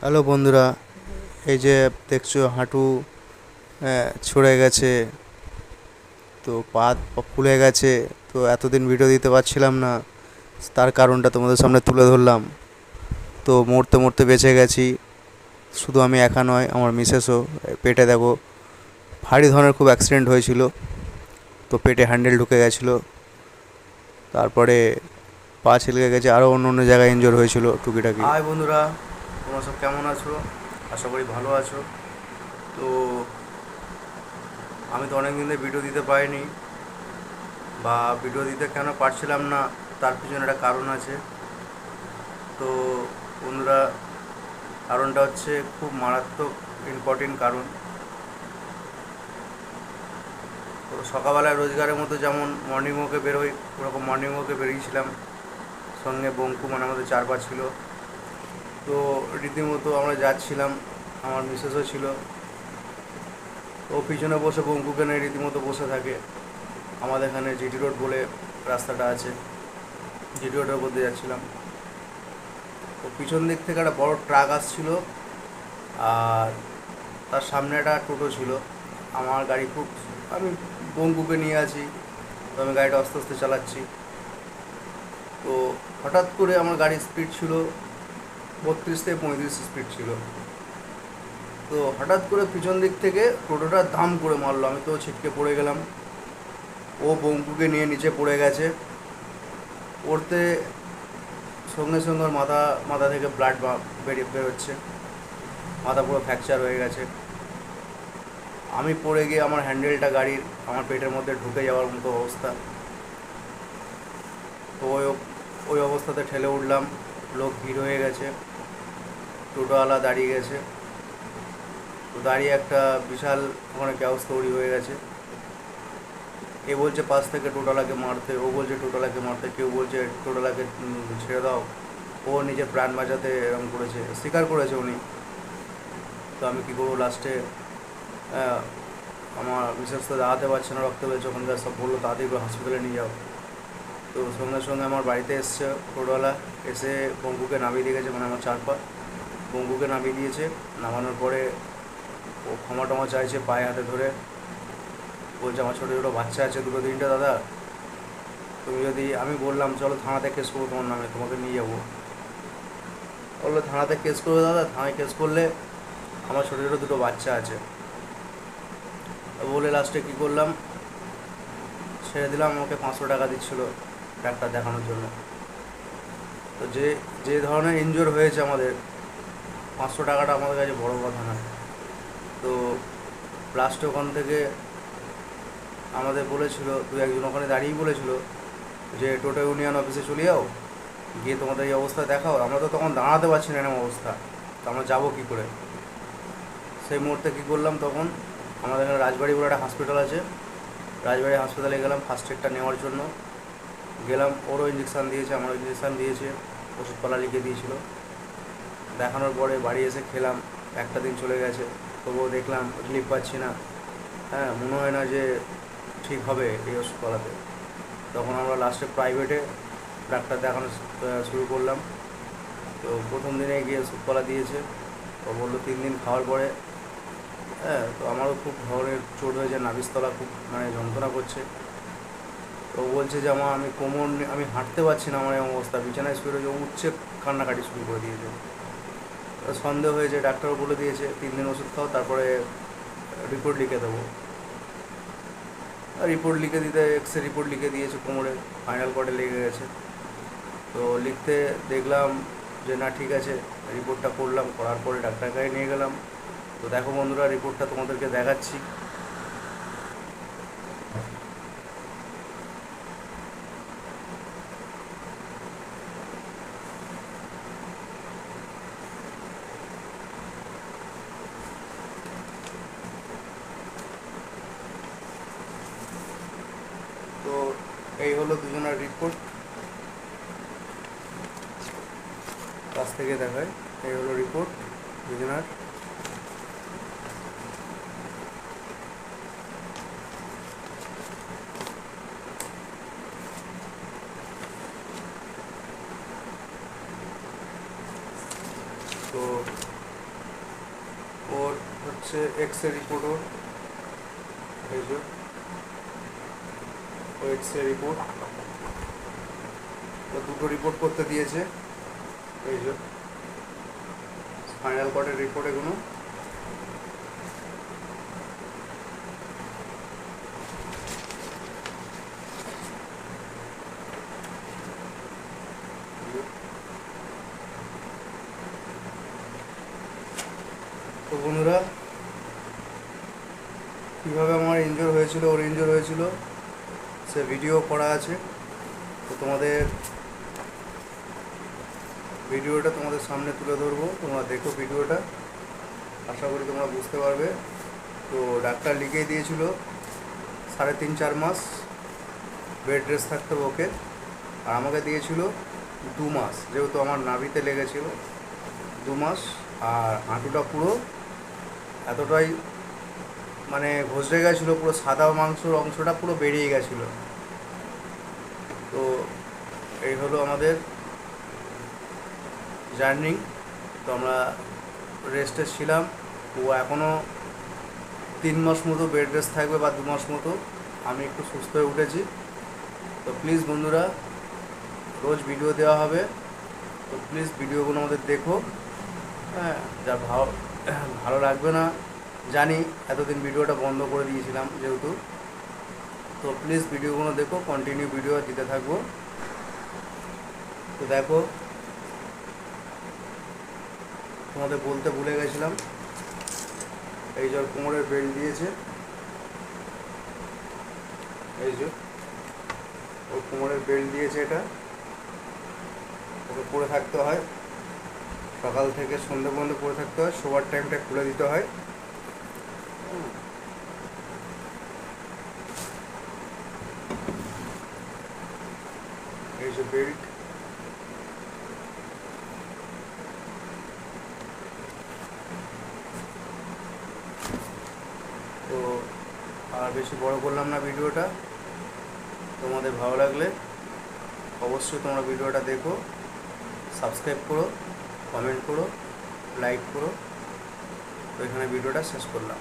Hello বন্ধুরা, এই যে দেখছো হাঁটু ছড়ে গেছে, তো পা ফুলে গেছে। তো এতদিন ভিডিও দিতে পারছিলাম না, তার কারণটা তোমাদের সামনে তুলে ধরলাম। তো মরতে মরতে বেঁচে গেছি। শুধু আমি একা নয়, আমার মিসেসও। পেটে দেখো, ভারী ধরনের খুব অ্যাক্সিডেন্ট হয়েছিল, তো পেটে হ্যান্ডেল ঢুকে গেছিলো। তারপরে পা ছিলকে গেছে, আরও অন্য অন্য জায়গায় ইনজোর হয়েছিল টুকিটাকি। হাই বন্ধুরা, তোমরা সব কেমন আছো? আশা করি ভালো আছো। তো আমি তো অনেক দিন ধরে ভিডিও দিতে পারিনি, বা ভিডিও দিতে কেন পারছিলাম না তার পিছনে একটা কারণ আছে। তো বন্ধুরা, কারণটা হচ্ছে খুব মারাত্মক, ইম্পর্টেন্ট কারণ। তো সকালবেলায় রোজগারের মতো যেমন মর্নিং ওয়াকে বেরোই, ওরকম মর্নিং ওয়াকে বেরিয়েছিলাম। সঙ্গে বঙ্কু, মানে আমাদের 4 পা ছিল। তো রীতিমতো আমরা যাচ্ছিলাম, আমার মিসেসও ছিল। ও পিছনে বসে বঙ্কুকে নিয়ে রীতিমতো বসে থাকে। আমাদের এখানে জিটি রোড বলে রাস্তাটা আছে, জিটি রোডের উপর দিয়ে যাচ্ছিলাম। তো পিছন দিক থেকে একটা বড় ট্রাক আসছিল, আর তার সামনে একটা টোটো ছিল। আমার গাড়ি খুব, আমি বঙ্কুকে নিয়ে আছি, তো আমি গাড়িটা আস্তে আস্তে চালাচ্ছি। তো হঠাৎ করে আমার গাড়ির স্পিড ছিল 32 থেকে 35 স্পিড ছিল। তো হঠাৎ করে পিছন দিক থেকে টোটোটা দাম করে মারলো, আমি তো ছিটকে পড়ে গেলাম। ও বঙ্কুকে নিয়ে নিচে পড়ে গেছে। পড়তে সঙ্গে সঙ্গে ওর মাথা মাথা থেকে ব্লাড বেরোচ্ছে, মাথা পুরো ফ্র্যাকচার হয়ে গেছে। আমি পড়ে গিয়ে আমার হ্যান্ডেলটা গাড়ির আমার পেটের মধ্যে ঢুকে যাওয়ার মতো অবস্থা। তো ওই অবস্থাতে ঠেলে উঠলাম। লোক ভিড় হয়ে গেছে, টোটোওয়ালা দাঁড়িয়ে গেছে। তো দাঁড়িয়ে একটা বিশাল ওখানে ক্যাওস তৈরি হয়ে গেছে। এ বলছে পাশ থেকে টোটোওয়ালাকে মারতে, ও বলছে টোটোওয়ালাকে মারতে, কেউ বলছে টোটোওয়ালাকে ছেড়ে দাও। ও নিজের প্রাণ বাঁচাতে এরকম করেছে, স্বীকার করেছে উনি। তো আমি কী করবো লাস্টে, আমার বিশেষ তো দাঁড়াতে পারছে না, রক্ত পেয়েছে। ওখানকার সব বললো তাড়াতাড়ি করে হসপিটালে নিয়ে যাও। তো সঙ্গে সঙ্গে আমার বাড়িতে এসছে টোটোওয়ালা, এসে বঙ্কুকে নামিয়ে দিয়ে গেছে, মানে আমার 4 পা বঙ্কুকে নামিয়ে দিয়েছে। নামানোর পরে ও ক্ষমা টমা চাইছে পায়ে হাতে ধরে। বলছে আমার ছোটো ছোটো বাচ্চা আছে 2-3টে, দাদা তুমি যদি, আমি বললাম চলো থানাতে কেস করবো তোমার নামে, তোমাকে নিয়ে যাবো। বললো থানাতে কেস করবে দাদা, থানায় কেস করলে আমার ছোটো ছোটো 2টো বাচ্চা আছে। বলে লাস্টে কী করলাম, ছেড়ে দিলাম। আমাকে 500 টাকা দিচ্ছিলো ডাক্তার দেখানোর জন্য। তো যে যে ধরনের ইনজোর হয়েছে আমাদের, 500 টাকাটা আমাদের কাছে বড় কথা না। তো লাস্টে ওখান থেকে আমাদের বলেছিল, 2-1 জন ওখানে দাঁড়িয়েই বলেছিল যে টোটো ইউনিয়ন অফিসে চলে যাও, গিয়ে তোমাদের এই অবস্থা দেখাও। আমরা তো তখন দাঁড়াতে পারছি না এরকম অবস্থা, তো আমরা যাবো কী করে? সেই মুহূর্তে কী করলাম, তখন আমাদের এখানে রাজবাড়ি বলে একটা হসপিটাল আছে, রাজবাড়ি হাসপাতালে গেলাম ফার্স্ট এডটা নেওয়ার জন্য। গেলাম, ওরও ইঞ্জেকশান দিয়েছে, আমারও ইঞ্জেকশান দিয়েছে, ওষুধপালা লিখে দিয়েছিল। দেখানোর পরে বাড়ি এসে খেলাম। একটা দিন চলে গেছে, তবুও দেখলাম রিলিফ পাচ্ছি না। হ্যাঁ, মনে হয় না যে ঠিক হবে এই ওষুধপালাতে। তখন আমরা লাস্টে প্রাইভেটে ডাক্তার দেখানো শুরু করলাম। তো প্রথম দিনে গিয়ে ওষুধপালা দিয়েছে, তো বললো 3 দিন খাওয়ার পরে। হ্যাঁ, তো আমারও খুব ধরনের চোট হয়েছে, নাভিস্তলা খুব মানে যন্ত্রণা করছে। তো বলছে যে আমি কোমর আমি হাঁটতে পারছি না, আমার এমন অবস্থা, বিছানায় শুয়ে রয়েছে, উঠছে, কান্নাকাটি শুরু করে দিয়েছে। সন্দেহ হয়েছে, ডাক্তারও বলে দিয়েছে 3 দিন ওষুধ খাও, তারপরে রিপোর্ট লিখে দেবো। রিপোর্ট লিখে দিতে, এক্সরে রিপোর্ট লিখে দিয়েছে, কোমরে ফাইনাল কর্ডে লেগে গেছে। তো লিখতে দেখলাম যে না ঠিক আছে, রিপোর্টটা করলাম, করার পরে ডাক্তার কাছে নিয়ে গেলাম। তো দেখো বন্ধুরা, রিপোর্টটা তোমাদেরকে দেখাচ্ছি। তো এই হলো দুজনের রিপোর্ট, কাছ থেকে দেখায়। এই হলো রিপোর্ট দুজনের। তো ওর হচ্ছে এক্স রে রিপোর্ট, ওর এই যে ও এক্স রে রিপোর্ট, ও দুটো রিপোর্ট করতে দিয়েছে, এই যে স্পাইনাল কর্ডের রিপোর্ট এগুলো। তো বন্ধুরা, কীভাবে আমার ইনজোর হয়েছিল, ওর ইনজোর হয়েছিল সে ভিডিও করা আছে। তো তোমাদের ভিডিওটা তোমাদের সামনে তুলে ধরবো, তোমরা দেখো ভিডিওটা, আশা করি তোমরা বুঝতে পারবে। তো ডাক্তার লিখে দিয়েছিল 3.5-4 মাস বেড রেস্ট থাকতে হবে ওকে, আর আমাকে দিয়েছিল 2 মাস, যেহেতু আমার নাভিতে লেগেছিল 2 মাস। আর হাঁটুটা পুরো এতটাই মানে ঘষে গেছিলো, পুরো সাদা মাংসর অংশটা পুরো বেরিয়ে গেছিলো। তো এই হলো আমাদের জার্নি। তো আমরা রেস্টে ছিলাম। ও এখনও 3 মাস মতো বেড রেস্ট থাকবে বা 2 মাস মতো। আমি একটু সুস্থ হয়ে উঠেছি। তো প্লিজ বন্ধুরা, রোজ ভিডিও দেওয়া হবে, তো প্লিজ ভিডিওগুলো আমাদের দেখো। হ্যাঁ, যা ভালো লাগবে না জানি, এতদিন ভিডিওটা বন্ধ করে দিয়েছিলাম যেহেতু। তো প্লিজ ভিডিওগুলো দেখো, কন্টিনিউ ভিডিও দিতে থাকবো। তো দেখো, তোমাদের বলতে ভুলে গেছিলাম, এই যে কোমরের বেল্ট দিয়েছে, এই যে ওর কোমরের বেল্ট দিয়েছে, এটা ওকে পরে থাকতে হয়, সকাল থেকে সন্ধ্যে পর্যন্ত পরে থাকতে হয়, শোবার টাইমটা খুলে দিতে হয়। এই যে বেল্ট, তো আর বেশি বড় করলাম না ভিডিওটা। তোমাদের ভালো লাগলে অবশ্যই তোমরা ভিডিওটা দেখো, সাবস্ক্রাইব করো, কমেন্ট করো, লাইক করো। তো এখানে ভিডিওটা শেষ করলাম।